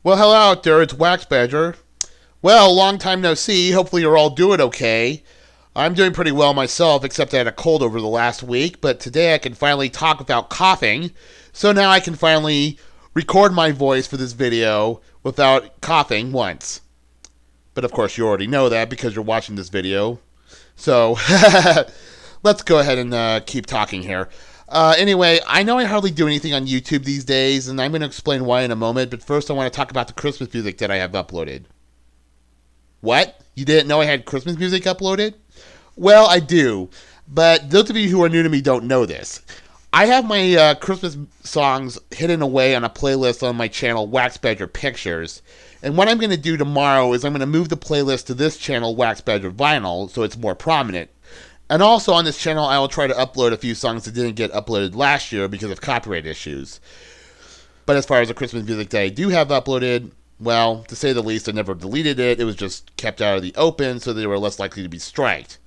Well, hello out there. It's Wax Badger. Well, long time no see. Hopefully, you're all doing okay. I'm doing pretty well myself, except I had a cold over the last week. But today I can finally talk without coughing. So now I can finally record my voice for this video without coughing once. But of course, you already know that because you're watching this video. So let's go ahead and keep talking here. Anyway, I know I hardly do anything on YouTube these days, and I'm going to explain why in a moment, but first I want to talk about the Christmas music that I have uploaded. What? You didn't know I had Christmas music uploaded? Well, I do, but those of you who are new to me don't know this. I have my Christmas songs hidden away on a playlist on my channel, Wax Badger Pictures. And what I'm going to do tomorrow is I'm going to move the playlist to this channel, Wax Badger Vinyl, so it's more prominent. And also on this channel, I will try to upload a few songs that didn't get uploaded last year because of copyright issues. But as far as the Christmas music that I do have uploaded, well, to say the least, I never deleted it. It was just kept out of the open so they were less likely to be striked.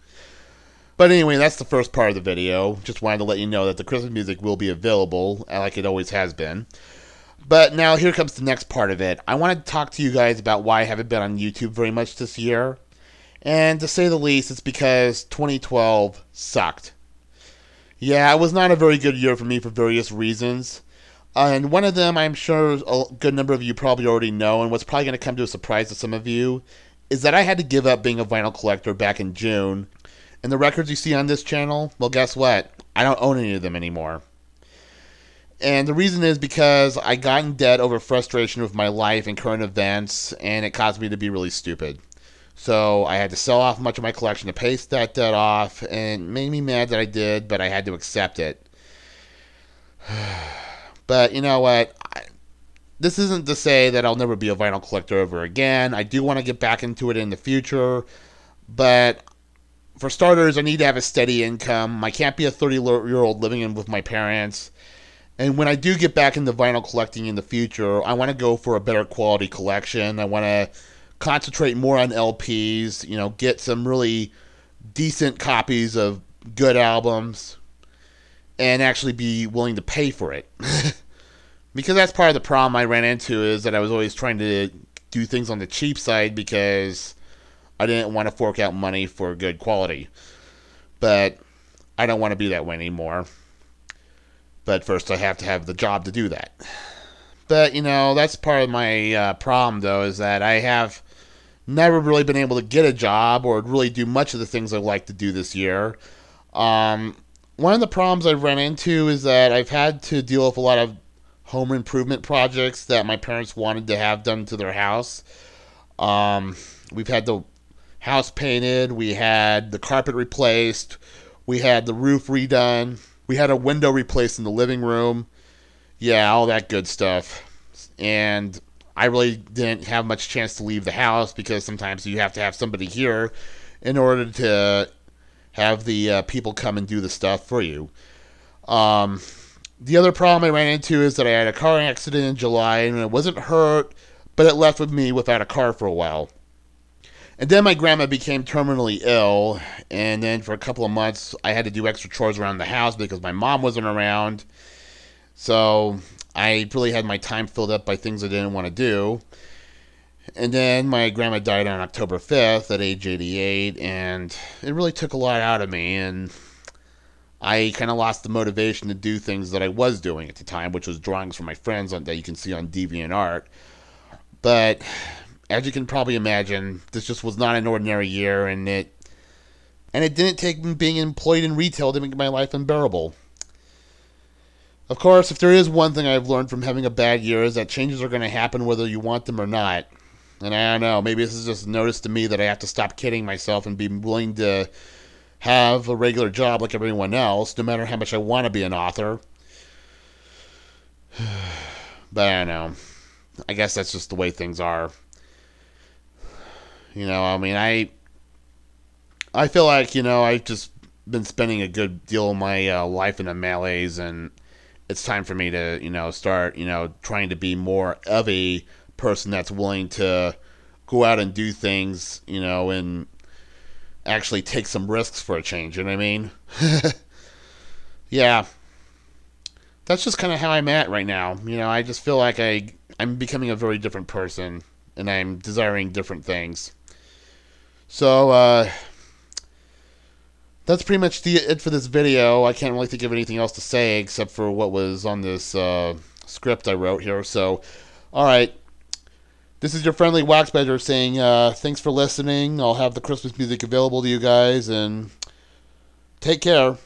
But anyway, that's the first part of the video. Just wanted to let you know that the Christmas music will be available, like it always has been. But now here comes the next part of it. I want to talk to you guys about why I haven't been on YouTube very much this year. And to say the least, it's because 2012 sucked. Yeah, it was not a very good year for me for various reasons. And one of them, I'm sure a good number of you probably already know, and what's probably going to come to a surprise to some of you, is that I had to give up being a vinyl collector back in June. And the records you see on this channel, well, guess what? I don't own any of them anymore. And the reason is because I got in debt over frustration with my life and current events, and it caused me to be really stupid. So I had to sell off much of my collection to pay that debt off, and it made me mad that I did, but I had to accept it. But you know what? This isn't to say that I'll never be a vinyl collector ever again. I do want to get back into it in the future, but for starters, I need to have a steady income. I can't be a 30-year-old living in with my parents. And when I do get back into vinyl collecting in the future, I want to go for a better quality collection. I want to concentrate more on LPs, get some really decent copies of good albums, and actually be willing to pay for it. Because that's part of the problem I ran into, is that I was always trying to do things on the cheap side because I didn't want to fork out money for good quality. But I don't want to be that way anymore. But first I have to have the job to do that. But, that's part of my problem, though, is that I have never really been able to get a job or really do much of the things I'd like to do this year. One of the problems I've run into is that I've had to deal with a lot of home improvement projects that my parents wanted to have done to their house. We've had the house painted, we had the carpet replaced, we had the roof redone, we had a window replaced in the living room. Yeah, all that good stuff. And I really didn't have much chance to leave the house because sometimes you have to have somebody here in order to have the people come and do the stuff for you. The other problem I ran into is that I had a car accident in July, and it wasn't hurt, but it left with me without a car for a while. And then my grandma became terminally ill, and then for a couple of months I had to do extra chores around the house because my mom wasn't around. So I really had my time filled up by things I didn't want to do. And then my grandma died on October 5th at age 88, and it really took a lot out of me, and I kind of lost the motivation to do things that I was doing at the time, which was drawings from my friends that you can see on DeviantArt. But as you can probably imagine, this just was not an ordinary year, and it didn't take me being employed in retail to make my life unbearable. Of course, if there is one thing I've learned from having a bad year, is that changes are going to happen whether you want them or not. And I don't know, maybe this is just a notice to me that I have to stop kidding myself and be willing to have a regular job like everyone else, no matter how much I want to be an author. But I don't know. I guess that's just the way things are. I feel like, I've just been spending a good deal of my life in a malaise, and it's time for me to, start, trying to be more of a person that's willing to go out and do things, and actually take some risks for a change, you know what I mean? Yeah. That's just kind of how I'm at right now. I just feel like I I'm becoming a very different person, and I'm desiring different things. So, that's pretty much it for this video. I can't really think of anything else to say except for what was on this script I wrote here. So, alright. This is your friendly wax badger saying thanks for listening. I'll have the Christmas music available to you guys, and take care.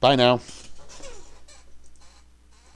Bye now.